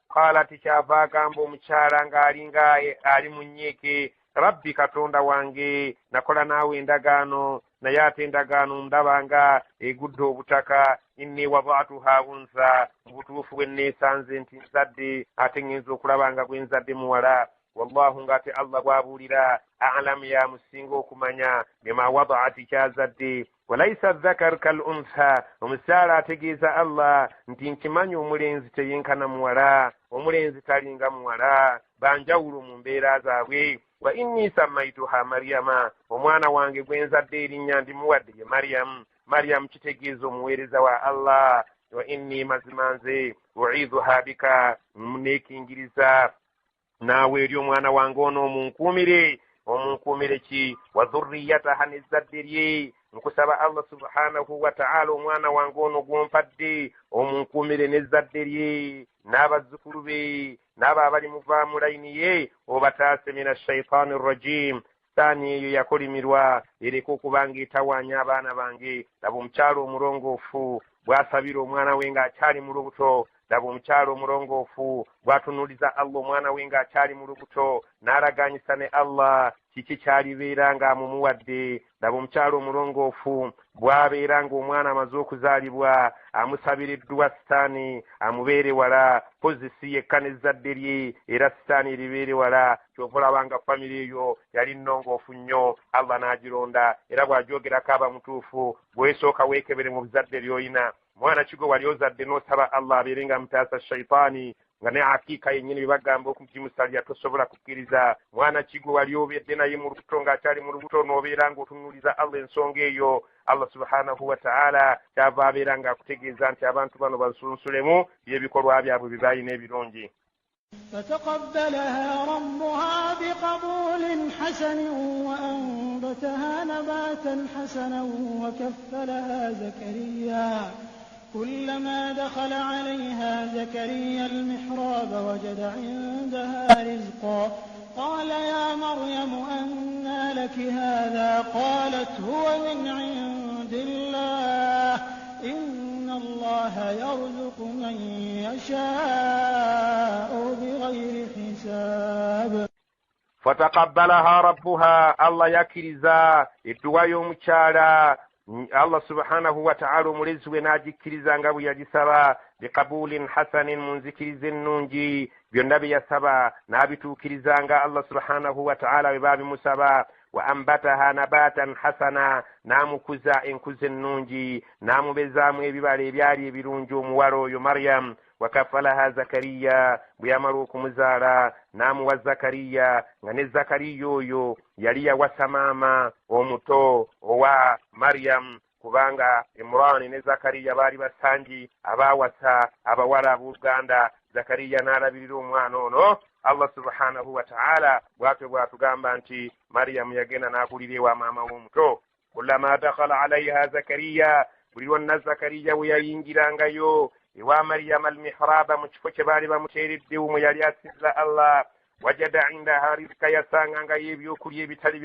قالت kyava agamba omukyala ng'alinga ali mu nnyike, rabbi katonda wange nakola naawe endagaano naye ate endagaano ndaba nga egudde obutaka, inni wada'tuha unsa, mu butuufu bwe neesanze nti nzadde ate ngenza okulaba nga bwe nzadde muwala. wallahu ng'ate allah bw'abuulira a'lamu ya musinga okumanya bima wada'ati kyazadde. walaisa dhakar kal untha, omukyala ategeeza allah nti nkimanyi omulenzi teyenkana muwala, omulenzi talinga muwala, banjawulo mu mbeera zaabwe. wa inni sammaituha maryama, omwana wange gwe nzadde erinnya ndimuwadde ye maryamu. maryamu kitegeeza omuweereza wa allah. wa inni mazima nze u'idhuha bika, neekingiriza naawe eri omwana wange ono omunkuumire ki, wa dhurriyataha n'ezzadde lye. nkusaba allah subhanahu wa ta'ala omwana wange ono gwompadde omunkuumire n'ezzadde lye n'abazzukulu be n'abo abali muva mu layini ye, obataase mina shaitaani rrajim, saani eyo yakolimirwa ereka okubanga etawaanya abaana bange. laba omukyalo omulongoofu bw'asabira omwana we ng'akyali mu lubuto, laba omukyalo omulongoofu bw'atunuuliza allah omwana we ng'akyali mu lubuto n'alaganyisa ne allah kiki kyalibeera ng'amumuwadde. laba omukyalo omulongoofu bw'abeera ng'omwana amaze okuzaalibwa amusabira edduwa sitaani amubeere wala, pozisi yekka n'ezzadde lye era sitaani eribeere wala. kyova olabanga famire eyo yali nnongoofu nnyo, allah n'agironda. era bw'agyogerako aba mutuufu, bwesooka weekebere mu bizadde by'oyina. mwana kigo wali ozadde n'osaba allah abeere nga mutaasa shaitaani, nga ne akiika yennyini bye bagamba okugimusalira tosobola kukkiriza. mwana kigo wali obedde naye mu lubuto ng'akyali mu lubuto n'obeera ng'otunuuliza allah ensonga eyo, allah subhanahu wa ta'ala kyava abeera ng'akutegeeza nti abantu bano basunsulemu by'ebikolwa byabwe bye balina ebirungi. فتقبلها ربها بقبول حسن وأنبتها نباتا حسنا وكفلها زكريا. كلما دخل عليها زكريا المحراب وجد عندها رزقا قال يا مريم أنى لك هذا؟ قالت هو من عند الله إن الله يرزق من يشاء بغير حساب. فتقبلها ربها، الله يكرزا الدعاء يومشارا الله سبحانه وتعالى مرزق ناجكرزا نغبو يجسبا بقبول حسن منذكرز النونجي بينبي يسبا نابتو كرزا الله سبحانه وتعالى بباب مسبا وأنبتها نباتا حسنا نامو كزا إنكز النونجي نامو بزامو ببالي بيالي برونجو موارو يو مريم وكفلها زكريا بيامروكم زارا نامو وزكريا غني زكريا يو يليا وسماما ومتو wa Maryam kubanga Imran ne Zakariya bali basanji abawasa abawala abuganda. Zakariya n'alabirira omwana ono. Allah subhanahu wa ta'ala bwatugamba nti Maryam yagenda n'akulira ewa maama w'omuto. Kullama dakhala alayha Zakariya, buli lwonna Zakariya we yayingirangayo ewa Maryam al-mihraba mu kifo kye baali bamuteereddewo mwe yali asizza Allah, wajada indaha rizqa, yasangangayo ebyokulya ebitali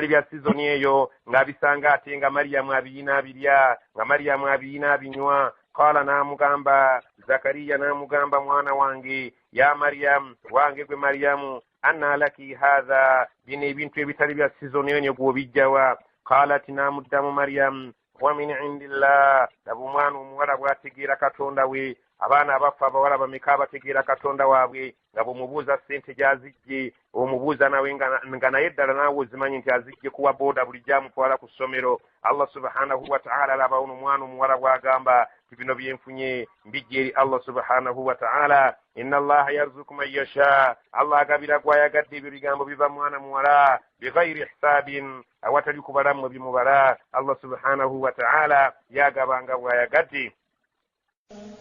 bya sizoni eyo ng'abisanga ate nga Maryamu abiyina abirya, nga Maryamu abiyina abinywa. Qala n'amugamba Zakariya, n'amugamba mwana wange, ya Maryam, wange gwe Maryamu, anna laki hadha, bino ebintu ebitali bya sizoni eyo gw'obijjawa? Qalat, n'amuddamu Maryam, wa min indillah, laba omwana omuwala bw'ategeera Katonda we. Abaana abafa abawala bameka abategeera Katonda waabwe nga bw'omubuuza ssente gy'azijje, omubuuza nawe nga naye ddala naawe ozimanyi nti azijje kuwa booda buli gy'amutwala ku ssomero. Allah subhanahu wa ta'ala alaba ono omwana omuwala bw'agamba ti bino byenfunye mbijja eri Allah subhanahu wa ta'ala. Inna Allaha yarzuqu man yasha, Allah agabira gw'ayagadde. Ebyo bigambo biva mwana muwala bighayri hisaabin, awatali kubalamu bimubala. Allah subhanahu wa ta'ala yagabanga bw'ayagadde.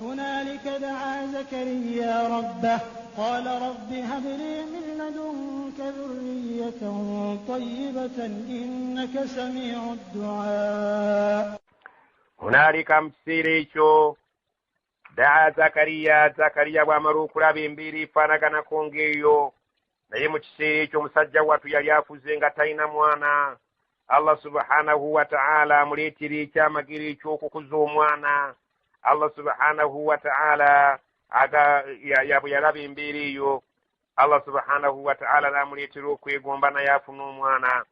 هنالك دعا زكريا ربه قال رب هب لي من لدنك ذرية طيبة إنك سميع الدعاء. هنالك مسيريشو دعا زكريا bw'amala okulaba embeera efaanagana kongeeyo, naye mu kiseera ekyo omusajja wattu yali afuze nga talina mwana. Allah subhanahu wa ta'ala amuleetera ekyamagero eky'okukuza omwana. Allah subhanahu wa ta'ala yalaba embeera eyo Allah subhanahu wa ta'ala namuleetera okwegomba naye afuna omwana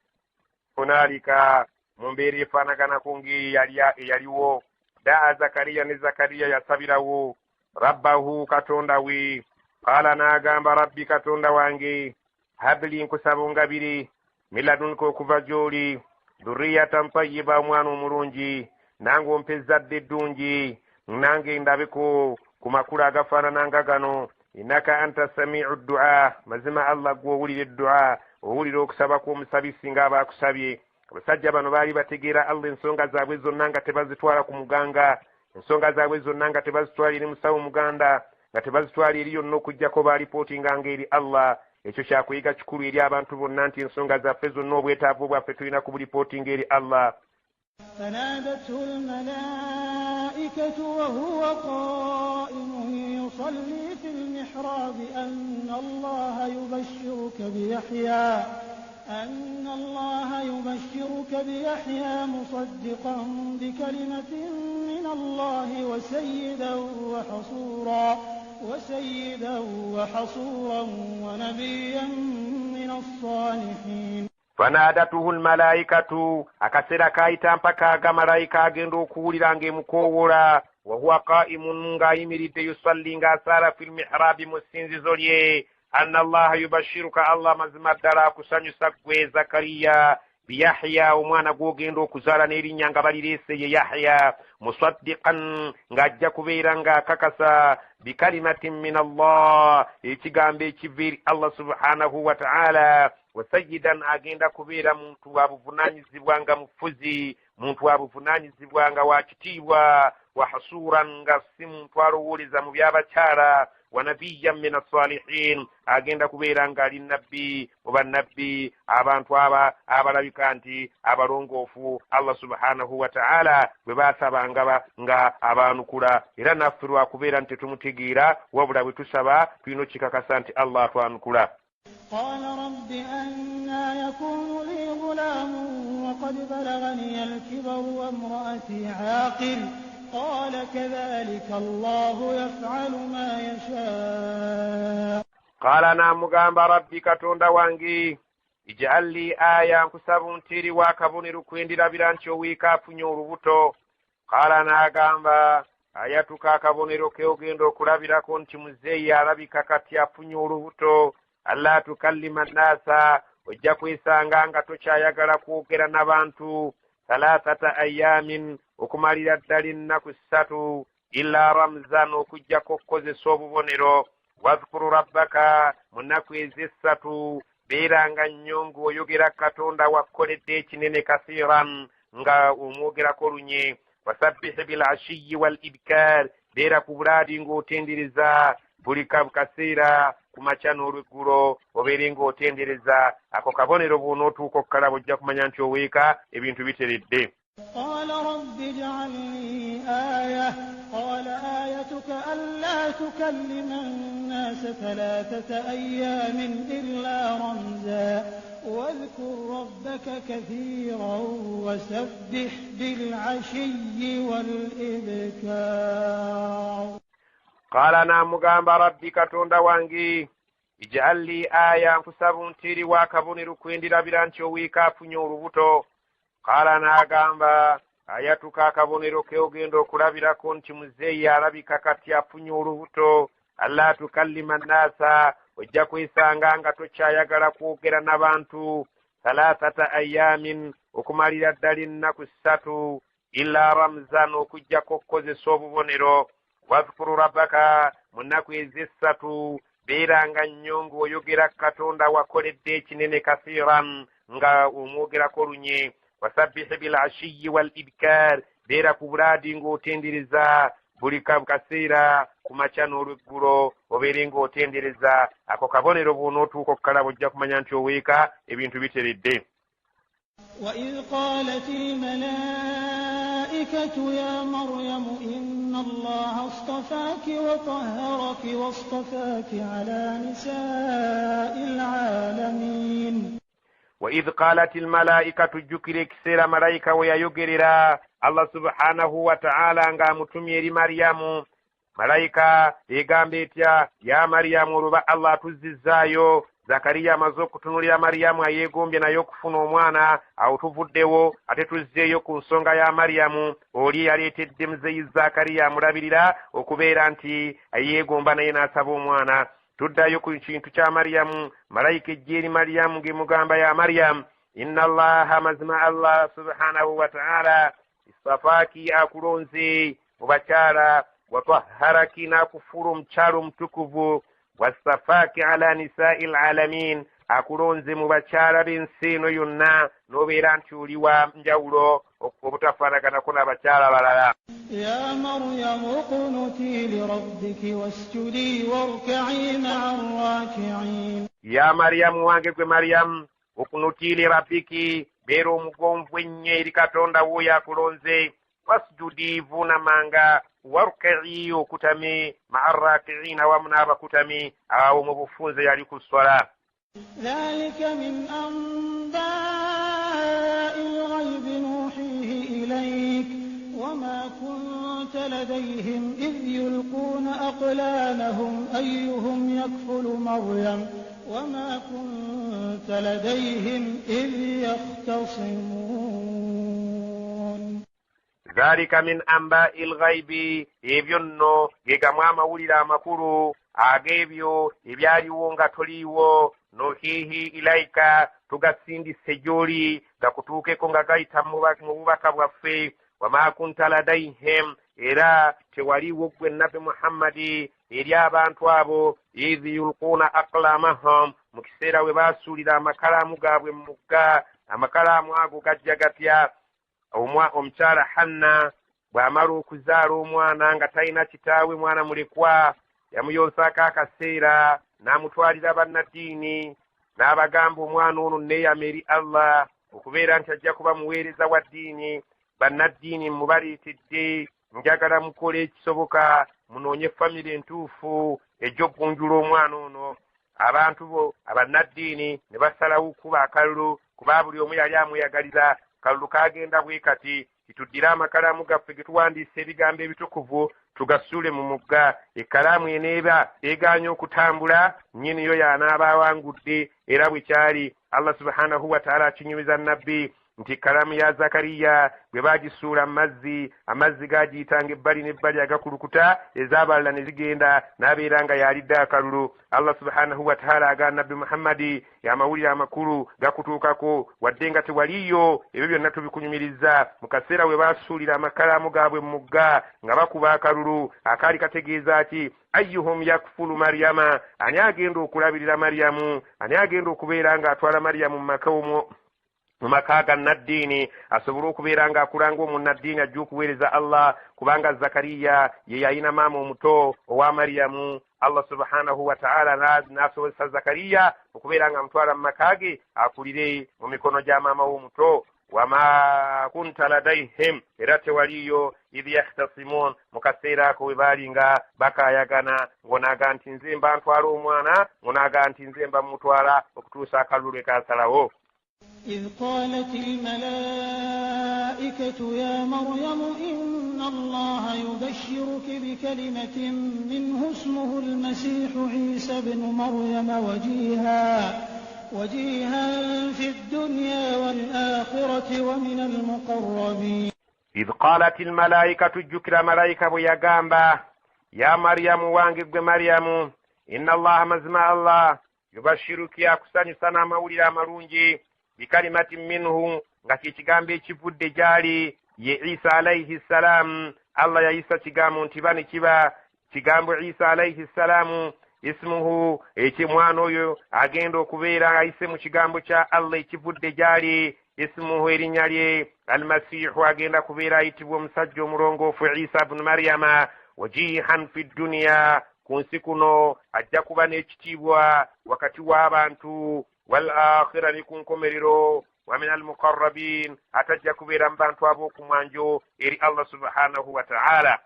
hunaalika mu mbeera efaanaganako ngeri eyaliwo daa Zakariya ne Zakariya yasabirawo rabbahu katonda we qaala n'agamba rabbi katonda wange habli nkusaba ongabire min ladunka okuva gy'oli dhurriyatan tayyiba omwana omulungi nange ompe ezzadde eddungi nange ndabeko ku makulu agafaanananga gano innaka anta samiu du'a mazima Allah gw'owulira eddu'a owulira okusaba kw'omusabisi ng'aba akusabye abasajja bano baali bategeera Allah ensonga zaabwe zonna nga tebazitwala ku muganga ensonga zaabwe zonna nga tebazitwala eri musawo muganda nga tebazitwala eri yonna okuggyako balipootinganga eri Allah ekyo kyakuyiga kikulu eri abantu bonna nti ensonga zaffe zonna obwetaavu bwaffe tulina kubulipootinga eri Allah. فنادته الملائكة وهو قائم يصلي في المحراب أن الله يبشرك بيحيى مصدقا بكلمة من الله وسيدا وحصورا ونبيا من الصالحين. فنادته الملائكة akasera kaayita mpaka aga malayika agenda okuwulira ng'emukoowola wahuwa qaimun ng'ayimiridde yusalli ng'asaala fil mihrabi mu ssinzizo lye anna allaha yubashiruka Allah mazima ddala akusanyusa ggwe Zakariya biyahya omwana gw'ogenda okuzaala n'erinnya nga balireese ye Yahya musaddiqan ng'ajja kubeera ng'akakasa bikalimatin min Allah ekigambo ekiva eri Allah subhanahu wa ta'ala wa sayyidan agenda kubeera muntu wa buvunaanyizibwa nga mufuzi muntu wa buvunaanyizibwa nga wa kitiibwa wa hasuran nga si muntu alowooleza mu by'abakyala wa nabiyyan min as-salihin agenda kubeera ng'ali nabbi oba nabbi abantu abalabika nti abalongoofu Allah subhanahu wa ta'ala bwe baasabanga nga abanukula era naffe lwakubeera nti tetumutegeera wabula bwe tusaba tulina okikakasa nti Allah atwanukula. قال رب أنى يكون لي غلام وقد بلغني الكبر وامرأتي عاقر قال كذلك الله يفعل ما يشاء. قال نامugamba ربي katonda wange ij'al li aya nkusaba ntiri wakabonero kwendirabira nti owiika afunye olubuto. Qala n'agamba ayatuka akabonero ke ogenda okulabirako nti muzeeyi alabika kati afunye olubuto alla tukallima nnasa ojja kwesanga nga tokyayagala kwogera n'abantu thalathata ayamin okumalira ddala ennaku 3 illa ramzan okujjako okukozesa obubonero wadhkuru rabbaka mu nnaku ezo 3 beeranga nnyo ng'oyogera katonda wakkoledde ekinene kasiran nga omwogerako lunye wasabbihi bil ashiyi wal ibkar beera ku bulaadi ng'otendereza buli kaseera ku makya n'olweggulo obeere ng'otendereza ako kabonero bw'onootuuka okukalaba ojja kumanya nti oweeka ebintu biteredde. قال رب اجعل لي آية قال آيتك ألا تكلم الناس 3 أيام إلا رمزا واذكر ربك كثيرا وسبح بالعشي والإبكار. قال namugamba rabbi katonda wange ij'al li aya nkusaba ntiri wakabonero kwendirabira nti owiika afunye olubuto. Qala n'agamba ayatuka akabonero ke ogenda okulabirako nti muzeeyi alabika kati afunye olubuto alla tukallima nnasa ojja kwesanga nga tokyayagala kwogera n'abantu thalathata ayamin okumalira ddala ennaku 3 illa ramzan okujjako okukozesa obubonero wadhkuru rabbaka mu nnaku ezo 3 beeranga nnyo ng'oyogera katonda wakoledde ekinene kasiran nga omwogerako lunye wasabbihi bil ashiyi wal ibkar beera ku bulaadi ng'otendereza buli kaseera ku makya n'olweggulo obeere ng'otendereza ako kabonero bw'onootuuka okukalaba ojja kumanya nti oweeka ebintu biteredde. وإذ قالت الملائكة يا مريم إن الله اصطفاك وطهرك واصطفاك على نساء العالمين. وإذ قالت الملائكة جكري كسير ملائكة ويجرر Allah subhanahu wa ta'ala nga amutumye eri Maryamu. Malayika egamba etya, ya Maryamu olwo Allah atuzzizaayo. Zakariya amaze okutunulira Maryamu ayeegombye naye okufuna omwana, awo tuvuddewo ate tuzzeeyo ku nsonga ya Maryamu oli yaleetedde muzeyi Zakariya amulabirira okubeera nti ayeegomba naye n'asaba omwana. Tuddayo ku kintu kya Maryamu. Malayika ejja eri Maryamu ng'emugamba, ya Maryamu, inna Allaha, mazima Allah subhanahu wa ta'ala, istafaaki akulonze mu bakyala, watahharaki n'akufuula omukyalo omutukuvu, wastafaaki ala nisaa'i alalamin, akulonze mu bakyala b'ensi eno yonna n'obeera nti oli wa njawulo obutafaanaganako n'abakyala balala. ya maryamu qunuti lirabbiki wasjudi warka'i ma'a arraki'in. Ya Maryamu wange gwe Maryamu, ukunuti lirabbiki, beera omugonvu ennyo eri Katonda wo yakulonze, wasjudi vunamanga, warka'i okutame ma'a arraki'in awamu n'abakutami awo mu bufunze yali ku swala. dhalika min anba'il ghaybi nuhihi ilayk wama kunta ladayhim idh yulquna aqlanahum ayyuhum yakfulu maryam wama kunta ladayhim idh yakhtasimun. Dhalika min amba'il ghaibi, ebyo nno ge gamu amawulire amakulu ag'ebyo ebyaliwo nga toliiwo. Nuhihi ilaika, tugasindise gy'oli gakutuukeko nga gayita mu bubaka bwaffe. Wama kunta ladayhim, era tewaliwo ggwe Nabi Muhammadi eri abantu abo idh yulquna aqlamahum, mu kiseera we baasuulira amakalaamu gaabwe mu mugga. Amakalaamu ago gajja gatya? Omukyala Hanna bw'amala okuzaala omwana nga talina kitaawe, mwana mulekwa, yamuyonsaako akaseera n'amutwalira bannaddiini n'abagamba omwana ono neeyama eri Allah okubeera nti ajja kuba muweereza wa ddiini. Bannaddiini mubaleetedde, njagala mukole ekisoboka munoonye famire entuufu ejj'okkunjula omwana ono. Abantu bo abannaddiini ne basalawo okuba akalulu kuba buli omu yali amweyagaliza. Kalulu kagenda bwe kati, tuddire amakalamu gaffe ge tuwandiisa ebigambo ebitukuvu tugasuule mu mugga. Ekkalaamu eneeba egaanye okutambula, nnyini yo y'anaaba awangudde. Era bwe kyali Allah subhanahu wa ta'ala akinyumiza nabbi nti kalamu ya Zakariya bwe bagisuula mu mazzi, amazzi gagiyitanga ebbali n'ebbali agakulukuta, ez'abalala ne zigenda n'abeera nga yalidde akalulu. Allah subhanahu wa ta'ala agamba nabbi Muhammadi, amawulire amakulu gakutuukako wadde nga tewaliyo, ebyo byonna tubikunyumiriza. Mu kaseera we baasuulira amakalamu gaabwe mu mugga nga bakuba akalulu akaali kategeeza ki? Ayyuhum yakfulu Maryama, ani agenda okulabirira Maryamu, ani agenda okubeera ng'atwala Maryamu mu maka omwo, mu maka ga nnaddiini, asobole okubeera ng'akulanga omunnaddiini ajja okuweereza Allah, kubanga Zakariya ye yalina maama omuto owa Maryamu. Allah subhanahu wa ta'ala n'asobozesa Zakariya okubeera ng'amutwala mu maka ge akulire mu mikono gya maama w'omuto. Wama kunta ladayhim, era tewaliyo idh yahtasimun, mu kaseera ako we baali nga bakaayagana, ng'onaaga nti nze mba ntwala omwana, ng'onaaga nti nze mba mutwala okutuusa akalulu lwe kaasalawo. إذ قالت الملائكة يا مريم إن الله يبشرك بكلمة منه اسمه المسيح عيسى بن مريم وجيها في الدنيا والآخرة ومن المقربين. إذ قالت الملائكة جكر ملائكة ويقامبا يا مريم وانقب مريم إن الله مزمع الله يبشرك يا كساني سنة مولي مرونجي bikalimati minhu, nga kigambo ekivudde gyali ye Isa alayhi salam. Allah yayisa kigambo nti bani kiba kigambo Isa alayhi salam ismuhu, ekimwana oyo agenda okubeera ayise mu kigambo kya Allah ekivudde gyali. Ismuhu, erinnya lye almasihu, agenda kubeera ayitibwa omusajja omulongoofu Isa ibn Maryama. Wajihan fi dunya, ku nsi kuno ajja kuba n'ekitiibwa wakati w'abantu. والآخرة نكون كمريرو ومن المقربين أتجا كبيرا بانتو أبوكم وانجو إري الله سبحانه وتعالى.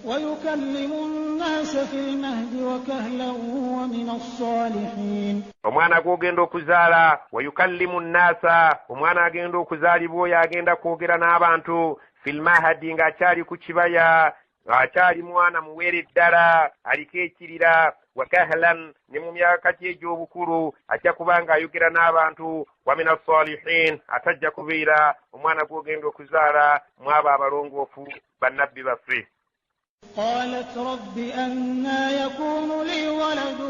ويكلم الناس في المهد وكهلا ومن الصالحين. omwana gwogenda okuzaala, wayukallimu nnasa, omwana agenda okuzaali bwoyo agenda kwogera n'abantu fil mahadi ng'akyali ku kibaya akyali mwana muwere ddala aliko ekirira wa kahlan ne mu myaka gye egy'obukulu ajja kuba ng'ayogera n'abantu wa min as-salihin atajja kubeera omwana gw'ogenda okuzaala mu abo abalongoofu bannabbi baffe. قالت رب أنى يكون لي ولد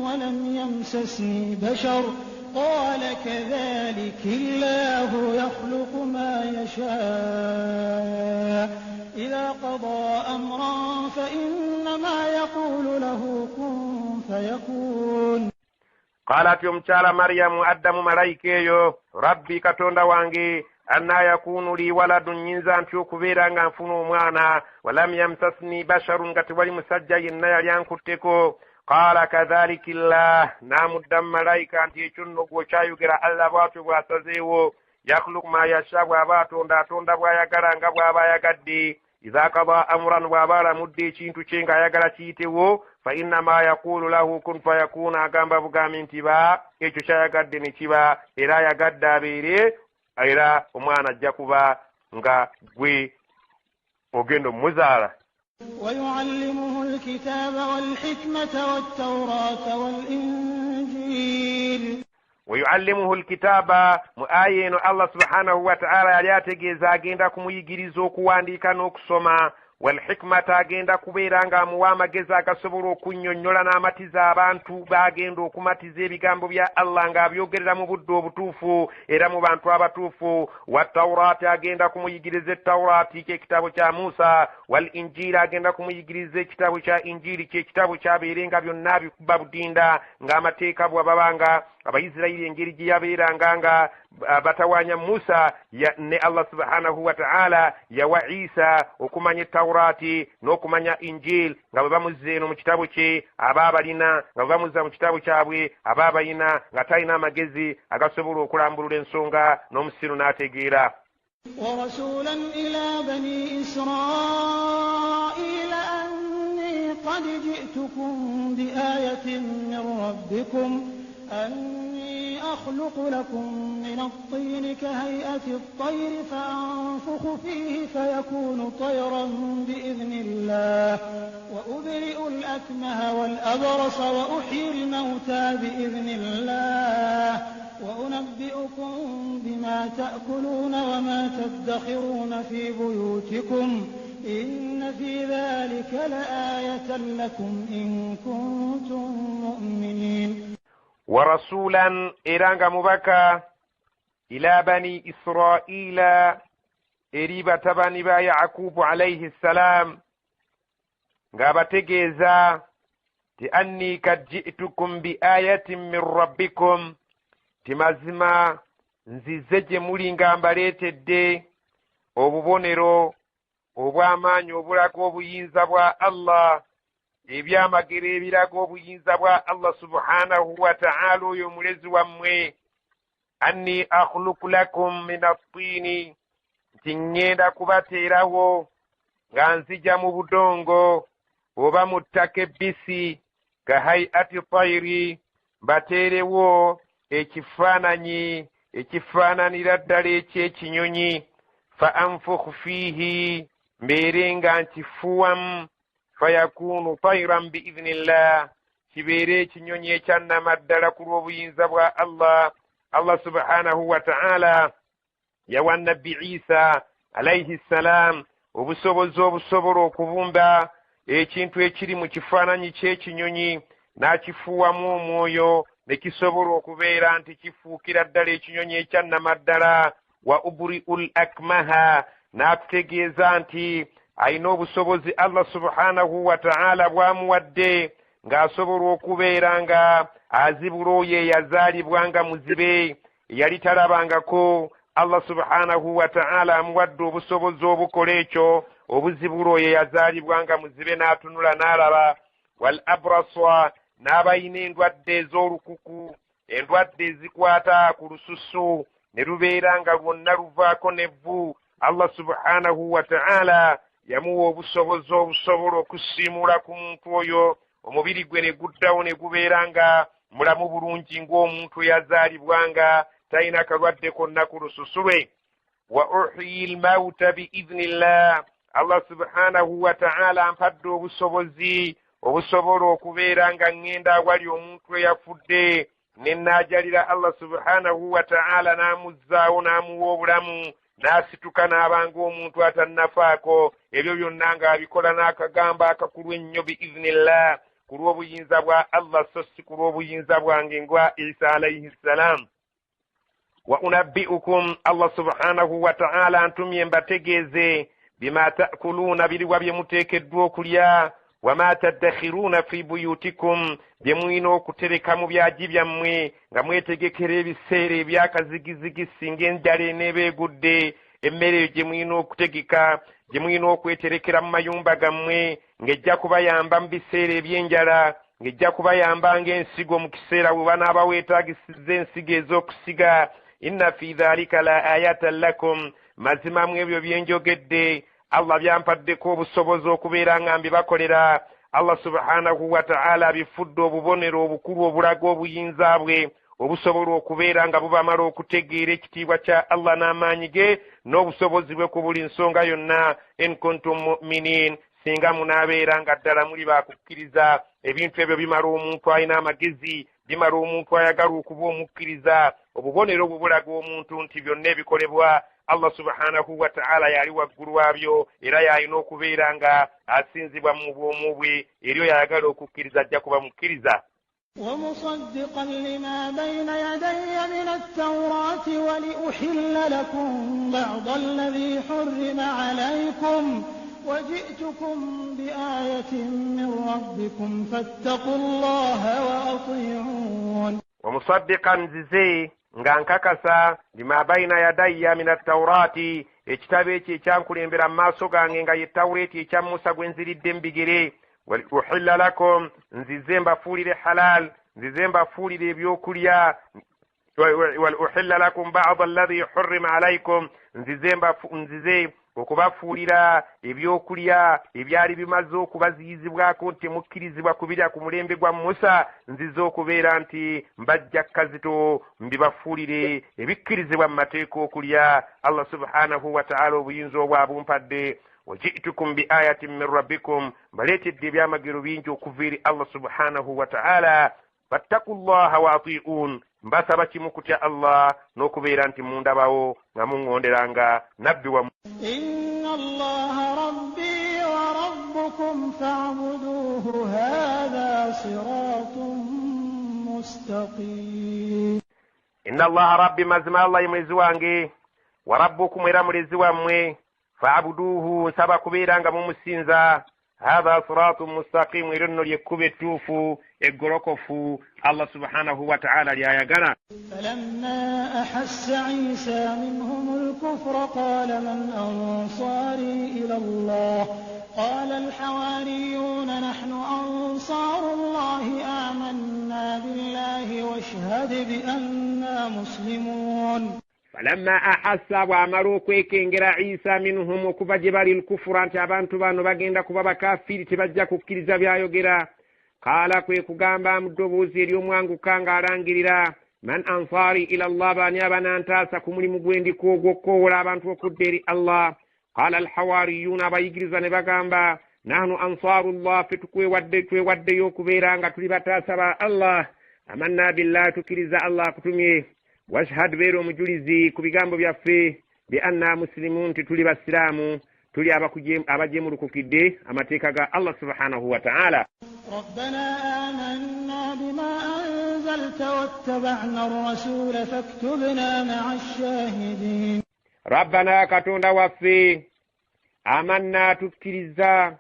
ولم يمسسني بشر قال كذلك الله يخلق ما يشاء إذا قضى أمرا فإنما يقول له كن فيكون. قالت يمشال مريم أدم ملايكيو ربي كتوندا وانجي أنا يكون لي ولد ينزان شوكوبيرا نفنو مانا ولم يمسسني بشر كتولي مسجى ينايا ينكتكو. قال كذلك الله نام الدم ملايكا أنت يشنك وشايو كرا الله باتو واتزيو يخلق ما يشاء واباتو توندا ويقرانك وابايقدي إذا قضى أمرا وابالا مدي چينتو چينكا يقرا چيتو فإنما يقول له كن فيكون أقام بغامين تبا إيشو شايقدي نتبا إلا يقدى بيري أيرا أمانا جاكوبا nga gwe ogendo muzala. ويعلمه الكتاب والحكمة والتوراة والإنجيل. ويعلمه الكتاب مؤاين الله سبحانه وتعالى ياتجيزا agenda kumuyigiriza okuwandiika n'okusoma والحكمة agenda kubeera nga amuwa amagezi agasobola okunnyonnyola n'amatiza abantu bagenda okumatiza ebigambo bya Allah ng'abyogerera mu budde obutuufu era mu bantu abatuufu. wattawuraati agenda kumuyigiriza ettawuraati ky'ekitabo kya Musa. wal injiiri agenda kumuyigiriza ekitabo kya injiiri ky'ekitabo kyabeerenga byonna bikuba budinda ng'amateeka bw'ababanga abayisirayiri engeri gye yabeeranga nga batawanya Musa ne Allah subhanahu wa ta'ala yawa Isa okumanya Tawrati n'okumanya Injil nga bwe bamuzze eno mu kitabo kye abaabalina nga bwe bamuzza mu kitabo kyabwe abaabalina nga talina amagezi agasobola okulambulula ensonga n'omusiru n'ategeera. ورسولا إلى بني إسرائيل أني قد جئتكم بآية من ربكم أني أخلق لكم من الطين كهيئة الطير فأنفخ فيه فيكون طيرا بإذن الله وأبرئ الأكمه والأبرص وأحيي الموتى بإذن الله وأنبئكم بما تأكلون وما تدخرون في بيوتكم إن في ذلك لآية لكم إن كنتم مؤمنين. ورسولا إرانغ مبكى إلى بني إسرائيل إريبة بني با يعقوب عليه السلام غابتجيزا تأني قد جئتكم بآية من ربكم timazima nzize gye muli nga mbaleetedde obubonero obw'amaanyi obulaga obuyinza bwa Allah ebyamagero ebiraga obuyinza bwa Allah subhanahu wa ta'ala oyo mulezi wammwe. anni akhluqu lakum min at-tini nti ngenda kubateerawo nga nzija mu budongo oba mu ttaka ebbisi ka hayati tayri bateerewo ekifaananira ddala eky'ekinyonyi fa anfukhu fiihi mbeere nga nkifuwamu fayakunu tayran biidhnillah kibeere ekinyonyi ekyannama ddala ku lw'obuyinza bwa Allah. Allah subhanahu wa ta'ala yawa nabbi Isa alayhi salam obusobozi obusobola okubumba ekintu ekiri mu kifaananyi ky'ekinyonyi n'akifuwamu omwoyo ne kisobola okubeera nti kifuukira ddala ekinyonyi ekyannama ddala. wa ubri'ul akmaha n'atutegeeza nti ayina obusobozi Allah subhanahu wa ta'ala bwamuwadde ng'asobola okubeera nga azibula oyo eyazaalibwa nga muzibe yali talabangako. Allah subhanahu wa ta'ala amuwadde obusobozi obukola ekyo obuzibula oyo eyazaalibwa nga muzibe n'atunula n'alaba. wal abraswa n'abayina endwadde ez'olukuku endwadde ezikwata ku lususu ne lubeera nga lwonna luvaako n'evvu. Allah subhanahu wa ta'ala yamuwa obusobozi obusobola okusiimula ku muntu oyo omubiri gwe ne guddawo ne gubeera nga mulamu bulungi ng'omuntu eyazaalibwa nga talina kalwadde konna ku lususu lwe. وأحيي الموت بإذن الله Allah subhanahu wa ta'ala ampadde obusobola okubeera nga ŋŋenda awali omuntu eyafudde ne nnaajalira Allah subhanahu wa ta'ala n'amuzzaawo n'amuwa obulamu n'asituka n'abanga omuntu atannafaako ebyo byonna ng'abikola n'akagamba akakulu ennyo biiznillah ku lw'obuyinza bwa Allah so si ku lw'obuyinza bwange ngwa Isa alayhi salam. Wa unabbi'ukum Allah subhanahu wa ta'ala antumye mbategeeze bima ta'kuluna biliwa bye muteekeddwa okulya wama taddakhiruna fi buyutikum bye mulina okutereka mu byagi byammwe nga mwetegekera ebiseera ebyakazigizigi singa enjala eneeba egudde emmere gye mulina okutegeka gye mulina okweterekera mu mayumba gammwe ng'ejja kubayamba mu biseera eby'enjala ng'ejja kubayamba ng'ensigo mu kiseera bwe banaaba weetaagisizza ensigo ez'okusiga. Inna fi dhalika la ayatan lakum mazima mu ebyo byenjogedde Allah byampaddeko obusobozi okubeera nga mbibakolera. Allah subhanahu wa ta'ala bifudde obubonero obukulu obulaga obuyinza bwe obusobola okubeera nga bubamala okutegeera ekitiibwa kya Allah n'amaanyi ge n'obusobozi bwe ku buli nsonga yonna. In kuntum mu'minin singa munaabeera nga ddala muli bakukkiriza. Ebintu ebyo bimala omuntu alina amagezi, bimala omuntu ayagala okuba omukkiriza. Obubonero bubulaga omuntu nti byonna ebikolebwa Allah subhanahu wa ta'ala yali waggulu wabyo era yalina okubeera nga asinzibwa mu bwomu bwe eryo yayagala okukkiriza ajja kuba mukkiriza. ومصدقا لما بين يدي من التوراة ولأحل لكم بعض الذي حرم عليكم وجئتكم بآية من ربكم فاتقوا الله وأطيعون. ومصدقا زي nga nkakasa lima baina yadayya min at-taurati ekitabo ekyo ekyankulembera mu maaso gange nga ye tawureti ekya Musa gwe nziridde mbigere. Wal uhilla lakum nzize mbafuulire halal nzize mbafuulire ebyokulya. Wal uhilla lakum ba'd alladhi hurrima alaykum nzize okubafuulira ebyokulya ebyali bimaze okubaziyizibwako nti mukkirizibwa kubirya ku mulembe gwa Musa. Nzize okubeera nti mbajja kazito mbibafuulire ebikkirizibwa mu mateeka okulya. Allah subhanahu wa ta'ala obuyinza obwabumpadde. Wajitukum bi ayatin min rabbikum mbaleetedde ebyamagero bingi okuva eri Allah subhanahu wa ta'ala. Fattakullaha wa ati'un mbasaba kimu kutya Allah n'okubeera nti mundabawo nga muŋŋonderanga nabbi wa Inna Allaha rabbi wa rabbukum fa'buduhu hadha siratun mustaqim. Inna Allaha rabbi mazima Allah ye mulezi wange wa rabbukum era mulezi wammwe fa'buduhu nsaba kubeera nga mumusinza hadha siratun mustaqim eryo nno lyekkubo ettuufu eggolokofu Allah subhanahu wa ta'ala lyayagala. فلما أحس عيسى منهم الكفر قال من أنصاري إلى الله قال الحواريون نحن أنصار الله آمنا بالله واشهد بأننا مسلمون. فلما أحس وعملوا kwekengera عيسى منهم okuva gye bali الكفر nti abantu bano bagenda kuba bakafiri tebajja kukkiriza byayogera. Qaala kwe kugamba mu ddoboozi ery'omwanguka ng'alangirira man ansari ila Allah bani abanantaasa ku mulimu gw'endiko ogw'okkowola abantu okudda eri Allah. Qaala alhawariyuuna abayigiriza ne bagamba nahnu ansarullah fe twewaddeyo okubeera nga tuli bataasa ba Allah. Amanna billahi tukkiriza Allah kutumye. Washhad beera omujulizi ku bigambo byaffe bi anna muslimun nti tuli basiraamu tuli abajemulukukidde amateeka ga Allah subhanahu wa ta'ala. ربنا آمنا بما أنزلت واتبعنا الرسول فاكتبنا مع الشاهدين. ربنا كتوندا وفي آمنا تكريزا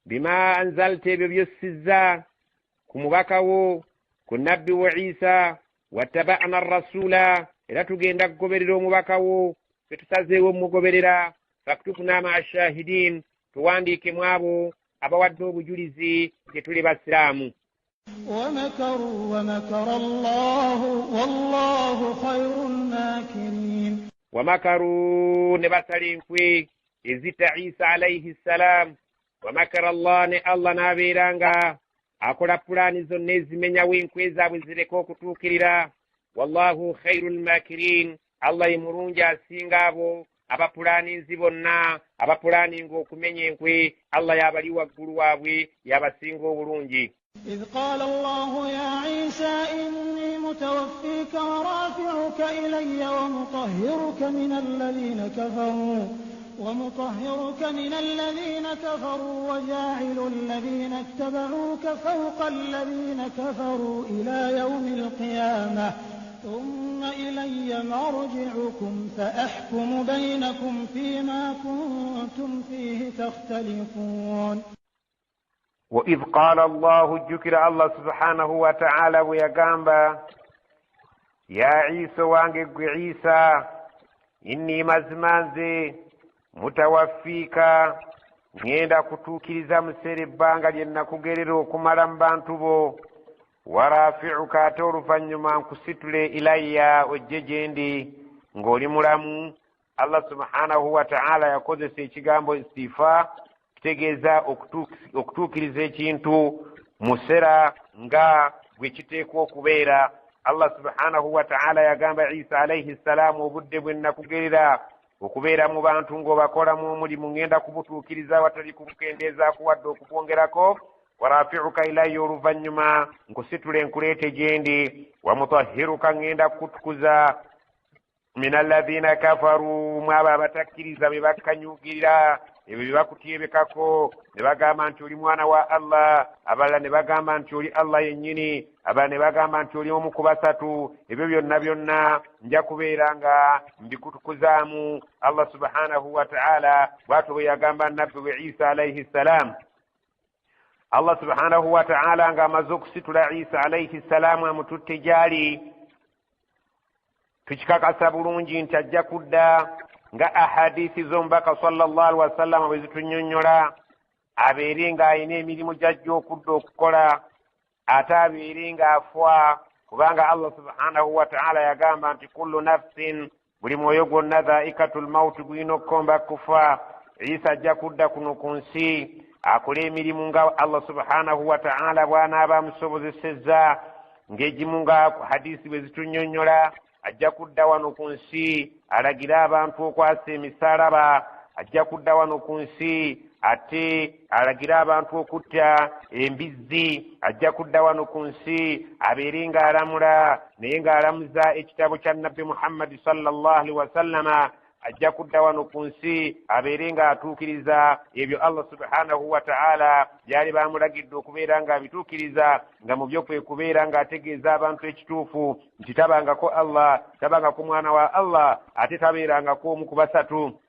بما أنزلت بيسزا كمبكاو كنبي وعيسى واتبعنا الرسول إذا تجينا قبرنا مبكاو فتسازيو مقبرنا فاكتبنا مع الشاهدين تواندي كمابو abawadde obujulizi gye tuli basiraamu. ومكروا ومكر الله والله خير الماكرين. ومكروا نبسل انكوي ازيت عيسى عليه السلام ومكر الله ne Allah n'abeeranga akola pulaani zonna ezimenyawo enkwe zaabwe zireka okutuukirira. Wallahu khairul makirin Allah ye mulungi asinga abo abapulaninzi bonna abapulaninga okumenya enkwe Allah yabali waggulu waabwe yabasinga obulungi. إذ قال الله يا عيسى إني متوفيك ورافعك إلي ومطهرك من الذين كفروا وجاعل الذين اتبعوك فوق الذين كفروا إلى يوم القيامة ثم إلي مرجعكم فأحكم بينكم فيما كنتم فيه تختلفون. وإذ قال الله جكر الله سبحانه وتعالى ويقام يا عيسى وانجي عيسى إني مزمانزي mutawaffika ngenda kutuukiriza mu ssere ebbanga lye nakugerera okumala mu bantu bo warafi'uka ate oluvannyuma nkusitule ilayya ojje gye ndi ng'oli mulamu. Allah subhanahu wa ta'ala yakozesa ekigambo istifa kitegeeza okutuukiriza ekintu mu ssera nga bwe kiteekwa okubeera. Allah subhanahu wa ta'ala yagamba Isa alayhi salaamu obudde bwe nakugerera okubeera mu bantu ng'obakolamu omulimu ngenda kubutuukiriza watali kubukendeezaako wadde okubwongerako. warafi'uka ilayya oluvannyuma nkusitule nkuleete gye ndi wamutahhiruka ngenda kukutukuza min alladhina kafaru mwabo abatakkiriza be bakkanyuukirira ebyo bye bakutyebekako ne bagamba nti oli mwana wa Allah, abalala ne bagamba nti oli Allah yennyini, abalala ne bagamba nti oli omu ku basatu. Ebyo byonna byonna nja kubeera nga mbikutukuzaamu. Allah subhanahu wa ta'ala bw'atyo bwe yagamba nabbi we Isa alayhi salam. Allah subhanahu wa ta'ala ng'amaze okusitula Isa alayhi salam amututte gy'ali, tukikakasa bulungi nti ajja kudda nga ahadisi z'omubaka sallallahu alaihi wasallam bwe zitunnyonnyola, abeere ng'alina emirimu gy'ajja okudda okukola, ate abeere ng'afa, kubanga Allah subhanahu wa ta'ala yagamba nti kullu nafsin, buli mwoyo gwonna dhaa'ikatul mawti, gulina okukomba kufa. Isa ajja kudda kuno ku nsi akole emirimu nga Allah subhanahu wa ta'ala bw'anaaba amusobozesezza, ng'egimu nga hadisi bwe zitunnyonnyola. Ajja kudda wano ku nsi alagira abantu okwasa emisaalaba, ajja kudda wano ku nsi ate alagira abantu okutta embizzi, ajja kudda wano ku nsi abeere ng'alamula naye ng'alamuza ekitabo kya nabbi Muhammad sallallahu alaihi wasallama, ajja kudda wano ku nsi abeere ng'atuukiriza ebyo Allah subhanahu wa ta'ala byali bamulagidde okubeera ng'abituukiriza, nga mu byo kwe kubeera ng'ategeeza abantu ekituufu nti tabangako Allah, tabangako mwana wa Allah, ate tabeerangako omu ku basatu.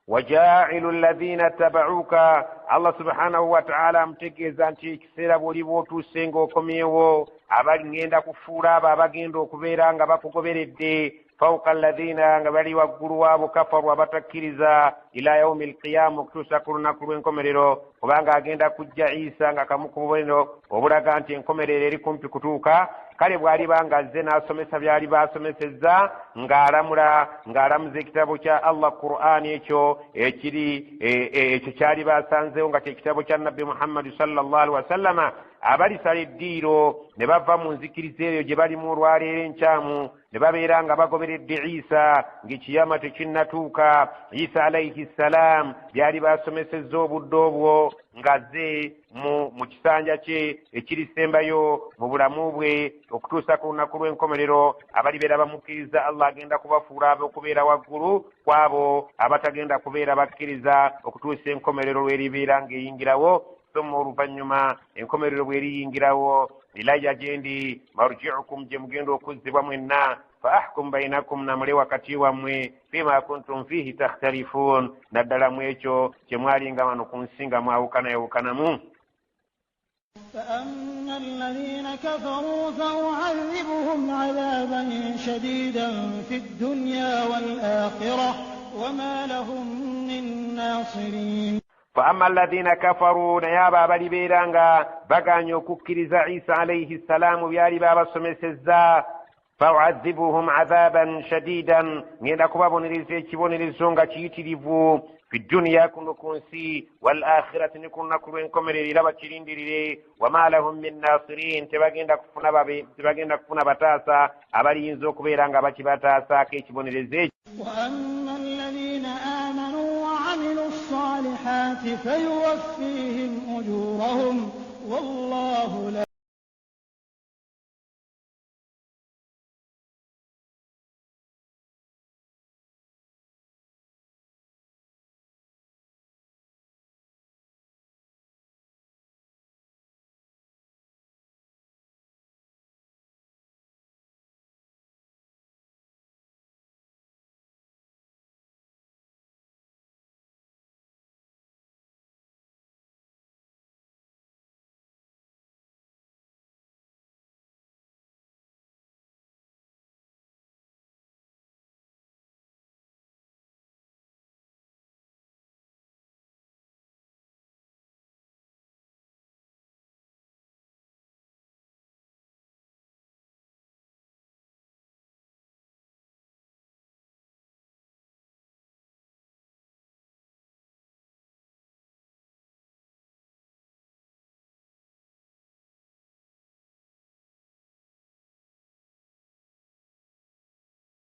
wajaa'ilu alladhina tabauka, Allah subhanahu wa ta'ala amutegeeza nti ekiseera bw'oliba otuuse ng'okomyewo, abali ngenda kufuula abo abagenda okubeera nga bakugoberedde fawqa alladhina, nga bali waggulu waabo kafaru abatakkiriza, ila yaumi alqiyama, okutuusa ku lunaku lw'enkomerero. Kubanga agenda kujja Isa nga kamu ku bubonero obulaga nti enkomerero eri kumpi kutuuka. Kale bw'aliba ng'azze n'asomesa byali baasomesezza, ng'alamuza ekitabo kya Allah Qur'an, ekyo kyali baasanzeewo nga kyekitabo kya nabbi Muhammad sallallahu alaihi wasallama, abalisala eddiiro ne bava mu nzikiriza eyo gye balimu olwaleero enkyamu, ne babeera nga bagoberedde Isa ng'ekiyama tekinnatuuka. Isa alayhi salam byali baasomesezza obudde obwo ng'azze mu kisanja kye ekirisembayo mu bulamu bwe okutuusa ku lunaku lw'enkomerero. Abalibeera bamukkiriza Allah agenda kubafuula ab'okubeera waggulu kwabo abatagenda kubeera bakkiriza okutuusa enkomerero lw'eribeera ng'eyingirawo. Soma oluvannyuma enkomerero bw'eriyingirawo, ilayya gye ndi marji'ukum, gye mugenda okuzzibwa mwenna, fa ahkum bainakum, namule wakati wammwe, fima kuntum fihi takhtalifun, naddala mu ekyo kye mwalinga wano ku nsi nga mwawukanayawukanamu. فأما الذين كفروا فأعذبهم عذابا شديدا في الدنيا والآخرة وما لهم من ناصرين. فأما الذين كفروا نيابا بلبيرانغا بغانيو كوكريزا عيسى عليه السلام بيالي بابا سمسزا فأعذبهم عذابا شديدا نيدا كبابونيريزي كيبونيريزونغا كيتيريفو في الدنيا كنو كونسي والآخرة نكون نكروين كوميري لبا كيرينديري وما لهم من ناصرين تباغيندا كفنا باتاسا أبالي ينزو كبيرانغا باكي باتاسا كي كيبونيريزي. وأما الذين الصالحات فيوفيهم أجورهم والله لا